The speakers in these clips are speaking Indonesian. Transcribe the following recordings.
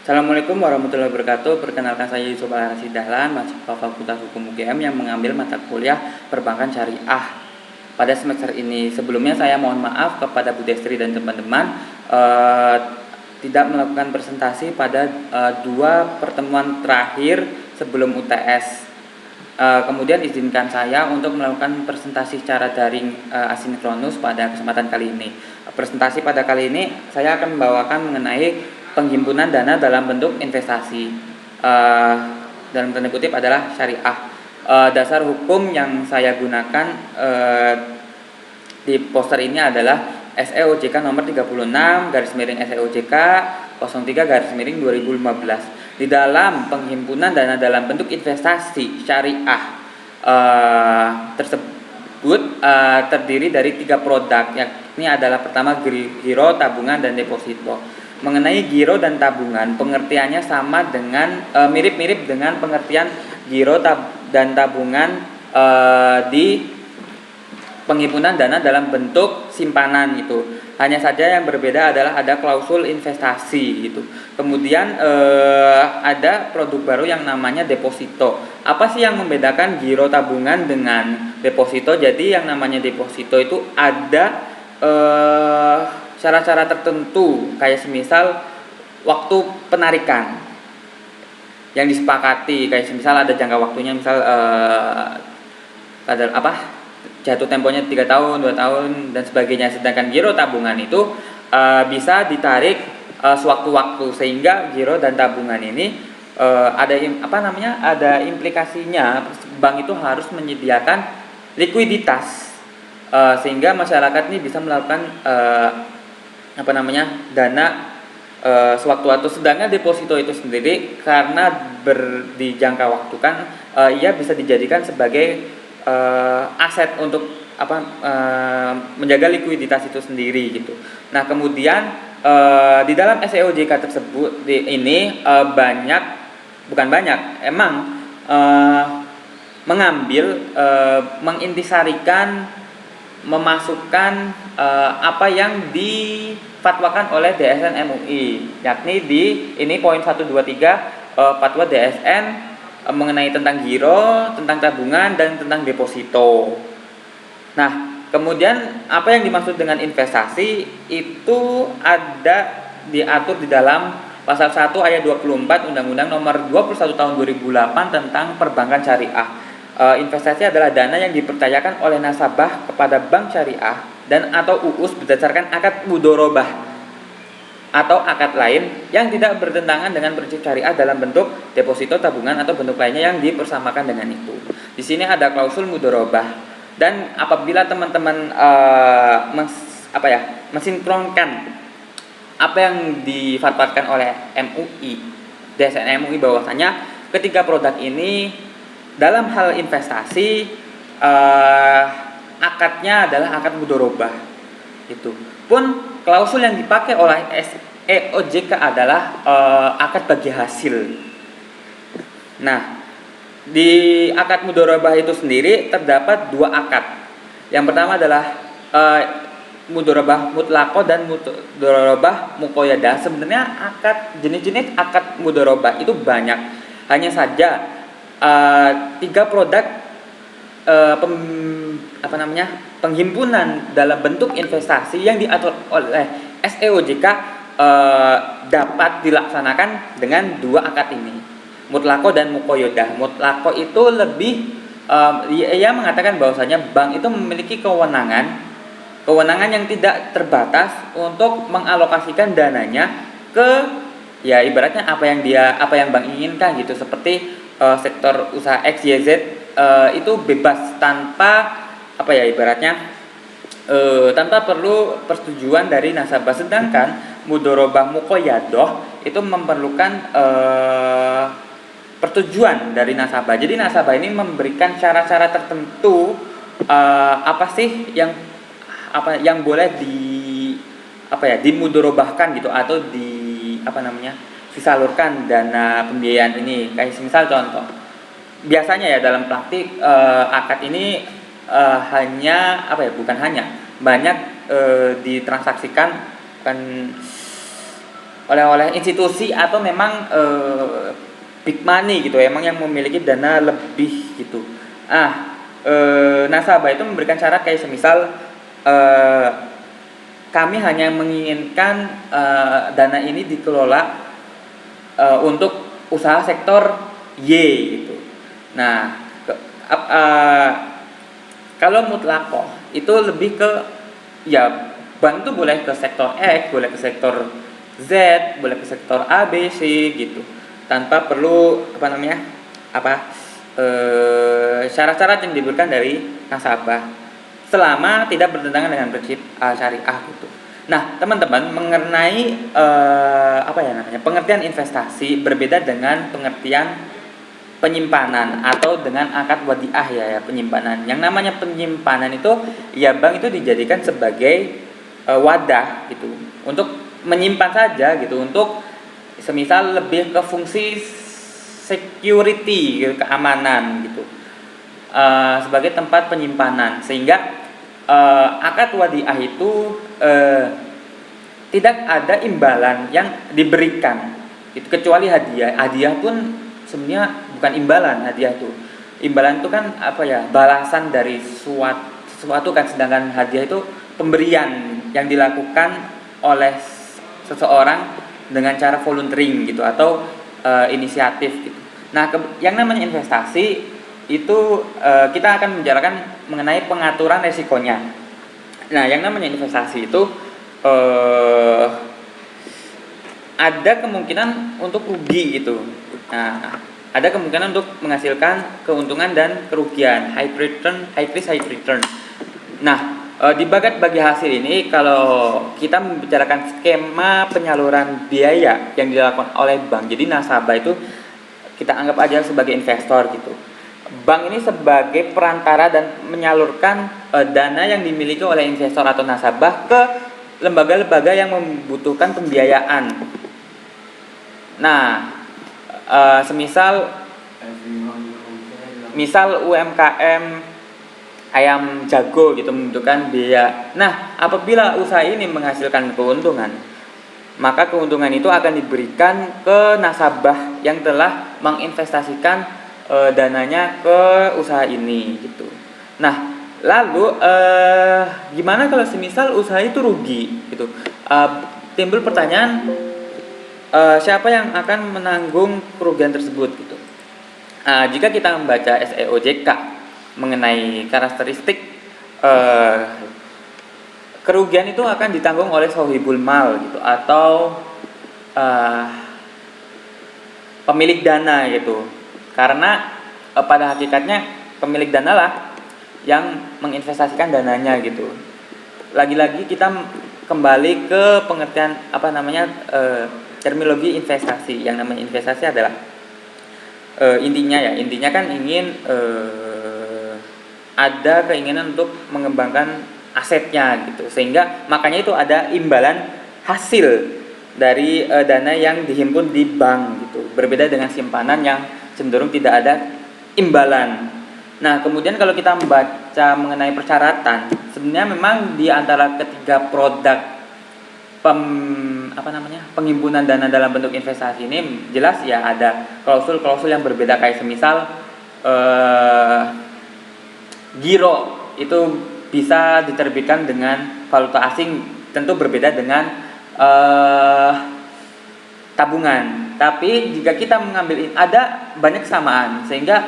Assalamualaikum warahmatullahi wabarakatuh. Perkenalkan saya Yusuf Al-Rasyid Dahlan, mahasiswa Fakultas Hukum UGM yang mengambil mata kuliah Perbankan Syariah pada semester ini. Sebelumnya saya mohon maaf kepada Bu Destri dan teman-teman tidak melakukan presentasi pada dua pertemuan terakhir sebelum UTS. Kemudian izinkan saya untuk melakukan presentasi secara daring asinkronus pada kesempatan kali ini. Presentasi pada kali ini saya akan membawakan mengenai penghimpunan dana dalam bentuk investasi, dalam tanda kutip adalah syariah. Dasar hukum yang saya gunakan di poster ini adalah SEOJK nomor 36 garis miring SEOJK 03 garis miring 2015. Di dalam penghimpunan dana dalam bentuk investasi syariah tersebut terdiri dari 3 produk, yakni adalah pertama giro, tabungan, dan deposito. Mengenai giro dan tabungan, pengertiannya sama dengan mirip-mirip dengan pengertian giro dan tabungan di penghimpunan dana dalam bentuk simpanan itu. Hanya saja yang berbeda adalah ada klausul investasi gitu. Kemudian ada produk baru yang namanya deposito. Apa sih yang membedakan giro tabungan dengan deposito? Jadi yang namanya deposito itu ada cara-cara tertentu, kayak semisal waktu penarikan yang disepakati, kayak semisal ada jangka waktunya, misal jatuh temponya 3 tahun, 2 tahun, dan sebagainya. Sedangkan giro tabungan itu bisa ditarik sewaktu-waktu, sehingga giro dan tabungan ini ada implikasinya. Bank itu harus menyediakan likuiditas sehingga masyarakat ini bisa melakukan dana sewaktu-waktu. Sedangkan deposito itu sendiri karena dijangka waktu kan ia bisa dijadikan sebagai aset untuk menjaga likuiditas itu sendiri gitu. Nah, kemudian di dalam SEOJK tersebut ini mengambil mengintisarikan, memasukkan apa yang difatwakan oleh DSN MUI, yakni ini poin 123 fatwa DSN mengenai tentang giro, tentang tabungan, dan tentang deposito. Nah, kemudian apa yang dimaksud dengan investasi itu diatur di dalam pasal 1 ayat 24 Undang-Undang nomor 21 tahun 2008 tentang perbankan syariah. Investasi adalah dana yang dipercayakan oleh nasabah kepada bank syariah dan atau UUS berdasarkan akad mudorobah atau akad lain yang tidak bertentangan dengan prinsip syariah dalam bentuk deposito, tabungan, atau bentuk lainnya yang dipersamakan dengan itu. Di sini ada klausul mudorobah, dan apabila teman-teman mensinkronkan apa yang difatwakan oleh MUI, DSN MUI, bahwasanya ketiga produk ini dalam hal investasi akadnya adalah akad mudorobah. Itu pun klausul yang dipakai oleh SEOJK adalah akad bagi hasil. Nah, di akad mudorobah itu sendiri terdapat 2 akad. Yang pertama adalah mudorobah mutlaqo dan mudorobah muqayyadah. Sebenarnya jenis-jenis akad mudorobah itu banyak. Hanya saja 3 produk penghimpunan dalam bentuk investasi yang diatur oleh SEOJK dapat dilaksanakan dengan 2 akad ini, mutlaqo dan muqayyadah. Mutlaqo itu lebih ia mengatakan bahwasanya bank itu memiliki kewenangan yang tidak terbatas untuk mengalokasikan dananya ke ibaratnya apa yang bank inginkan gitu, seperti sektor usaha XYZ itu bebas tanpa tanpa perlu persetujuan dari nasabah. Sedangkan mudorobah muqayyadah itu memerlukan persetujuan dari nasabah. Jadi nasabah ini memberikan cara-cara tertentu apa sih yang boleh dimudorobahkan gitu, atau disalurkan dana pembiayaan ini. Kayak misal contoh, biasanya dalam praktik akad ini banyak ditransaksikan oleh institusi atau memang big money gitu, emang yang memiliki dana lebih gitu. Nasabah itu memberikan syarat kayak semisal kami hanya menginginkan dana ini dikelola untuk usaha sektor Y gitu. Nah, kalau mutlakoh itu lebih ke ya bank itu boleh ke sektor X, boleh ke sektor Z, boleh ke sektor A, B, C gitu, tanpa perlu syarat-syarat yang diberikan dari nasabah, selama tidak bertentangan dengan prinsip syariah gitu. Nah, teman-teman, mengenai pengertian investasi berbeda dengan pengertian penyimpanan atau dengan akad wadiah ya penyimpanan. Yang namanya penyimpanan itu ya bank itu dijadikan sebagai wadah gitu untuk menyimpan saja gitu, untuk semisal lebih ke fungsi security gitu, keamanan gitu, sebagai tempat penyimpanan, sehingga akad wadiah itu tidak ada imbalan yang diberikan itu kecuali hadiah. Hadiah pun sebenarnya bukan imbalan. Hadiah itu, imbalan itu kan balasan dari sesuatu kan, sedangkan hadiah itu pemberian yang dilakukan oleh seseorang dengan cara volunteering gitu atau inisiatif gitu. Nah, yang namanya investasi itu kita akan membicarakan mengenai pengaturan resikonya. Nah, yang namanya investasi itu ada kemungkinan untuk rugi gitu. Nah, ada kemungkinan untuk menghasilkan keuntungan dan kerugian, high risk, high return. Nah, di bagian bagi hasil ini, kalau kita membicarakan skema penyaluran biaya yang dilakukan oleh bank, jadi nasabah itu kita anggap aja sebagai investor gitu. Bank ini sebagai perantara dan menyalurkan dana yang dimiliki oleh investor atau nasabah ke lembaga-lembaga yang membutuhkan pembiayaan. Nah, misal UMKM ayam jago gitu membutuhkan biaya. Nah, apabila usaha ini menghasilkan keuntungan, maka keuntungan itu akan diberikan ke nasabah yang telah menginvestasikan dananya ke usaha ini gitu. Nah, lalu gimana kalau semisal usaha itu rugi gitu? Timbul pertanyaan, siapa yang akan menanggung kerugian tersebut gitu? Jika kita membaca SEOJK mengenai karakteristik kerugian itu akan ditanggung oleh sohibul mal gitu, atau pemilik dana gitu, karena pada hakikatnya pemilik dana lah yang menginvestasikan dananya gitu. Lagi-lagi kita kembali ke pengertian terminologi investasi. Yang namanya investasi adalah intinya kan ingin ada keinginan untuk mengembangkan asetnya gitu, sehingga makanya itu ada imbalan hasil dari dana yang dihimpun di bank gitu, berbeda dengan simpanan yang cenderung tidak ada imbalan. Nah, kemudian kalau kita membaca mengenai persyaratan, sebenarnya memang di antara ketiga produk penghimpunan dana dalam bentuk investasi ini jelas ya ada klausul-klausul yang berbeda, kayak semisal giro itu bisa diterbitkan dengan valuta asing, tentu berbeda dengan tabungan. Tapi jika kita mengambil, ada banyak kesamaan, sehingga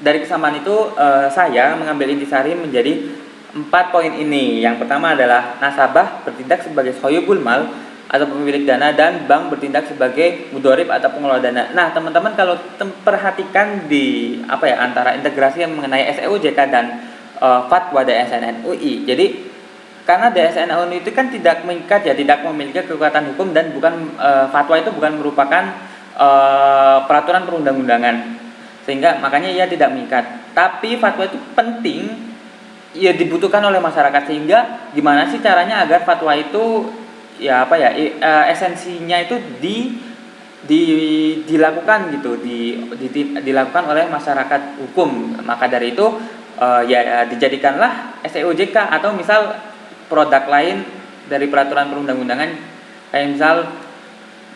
dari kesamaan itu saya mengambil intisari menjadi 4 poin ini. Yang pertama adalah nasabah bertindak sebagai sohibul mal atau pemilik dana, dan bank bertindak sebagai mudorib atau pengelola dana. Nah, teman-teman kalau perhatikan di antara integrasi yang mengenai SEOJK dan fatwa DSN MUI. Jadi karena DSN MUI itu kan tidak mengikat ya, tidak memiliki kekuatan hukum, dan bukan fatwa itu bukan merupakan peraturan perundang-undangan, sehingga makanya ia tidak mengikat. Tapi fatwa itu penting ya, dibutuhkan oleh masyarakat, sehingga gimana sih caranya agar fatwa itu esensinya itu dilakukan gitu, dilakukan oleh masyarakat hukum. Maka dari itu dijadikanlah SEOJK, atau misal produk lain dari peraturan perundang-undangan, kayak misal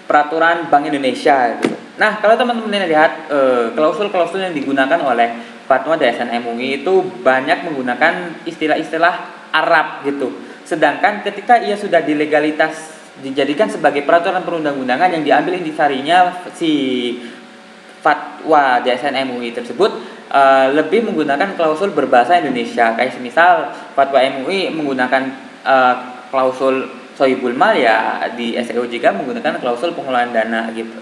peraturan Bank Indonesia gitu. Nah, kalau teman-teman lihat klausul-klausul yang digunakan oleh fatwa DSN MUI itu banyak menggunakan istilah-istilah Arab gitu. Sedangkan ketika ia sudah dilegalitas dijadikan sebagai peraturan perundang-undangan yang diambil intisarinya si fatwa DSN MUI tersebut lebih menggunakan klausul berbahasa Indonesia. Kayak semisal fatwa MUI menggunakan klausul sohibul mal, ya di SEOJK menggunakan klausul pengelolaan dana gitu.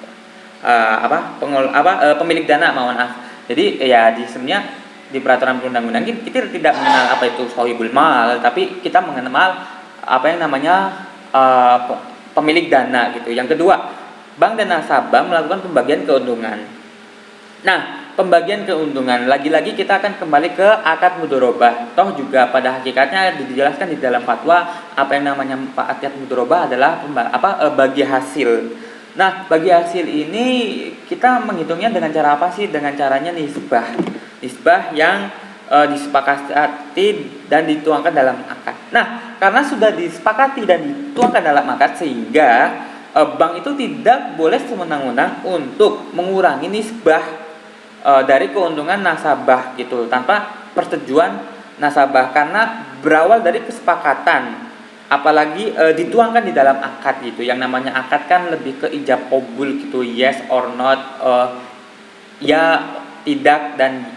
Pemilik dana, mohon maaf. Jadi ya di sebenarnya di peraturan perundang-undangan kita tidak mengenal apa itu sohibul mal, tapi kita mengenal apa yang namanya pemilik dana gitu. Yang kedua, bank dan nasabah melakukan pembagian keuntungan. Nah, pembagian keuntungan lagi-lagi kita akan kembali ke akad mudharabah. Toh juga pada hakikatnya dijelaskan di dalam fatwa apa yang namanya akad mudharabah adalah bagi hasil. Nah, bagi hasil ini kita menghitungnya dengan cara apa sih? Dengan caranya nisbah. Nisbah yang disepakati dan dituangkan dalam akad. Nah, karena sudah disepakati dan dituangkan dalam akad sehingga bank itu tidak boleh sewenang-wenang untuk mengurangi nisbah dari keuntungan nasabah gitu tanpa persetujuan nasabah, karena berawal dari kesepakatan, apalagi dituangkan di dalam akad gitu. Yang namanya akad kan lebih ke ijab qabul gitu, yes or not, ya tidak dan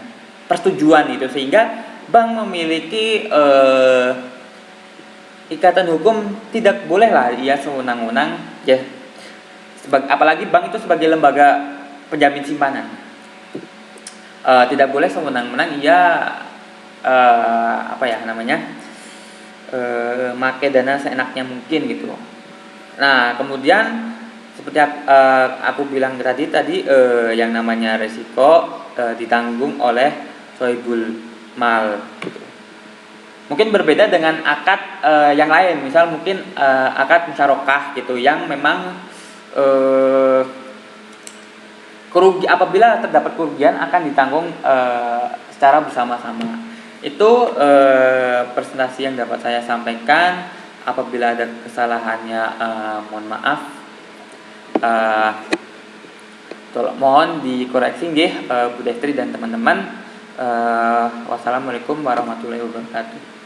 persetujuan itu, sehingga bank memiliki ikatan hukum, tidak boleh lah ia sewenang-wenang ya, apalagi bank itu sebagai lembaga penjamin simpanan. Tidak boleh sewenang-wenang ia make dana seenaknya mungkin gitu. Nah, kemudian seperti aku bilang tadi yang namanya resiko ditanggung oleh sohibul mal gitu. Mungkin berbeda dengan akad yang lain, misal mungkin akad musyarakah gitu, yang memang apabila terdapat kerugian akan ditanggung secara bersama-sama. Itu presentasi yang dapat saya sampaikan. Apabila ada kesalahannya mohon maaf. Mohon dikoreksi nggih Bu Destri dan teman-teman. Wassalamualaikum warahmatullahi wabarakatuh.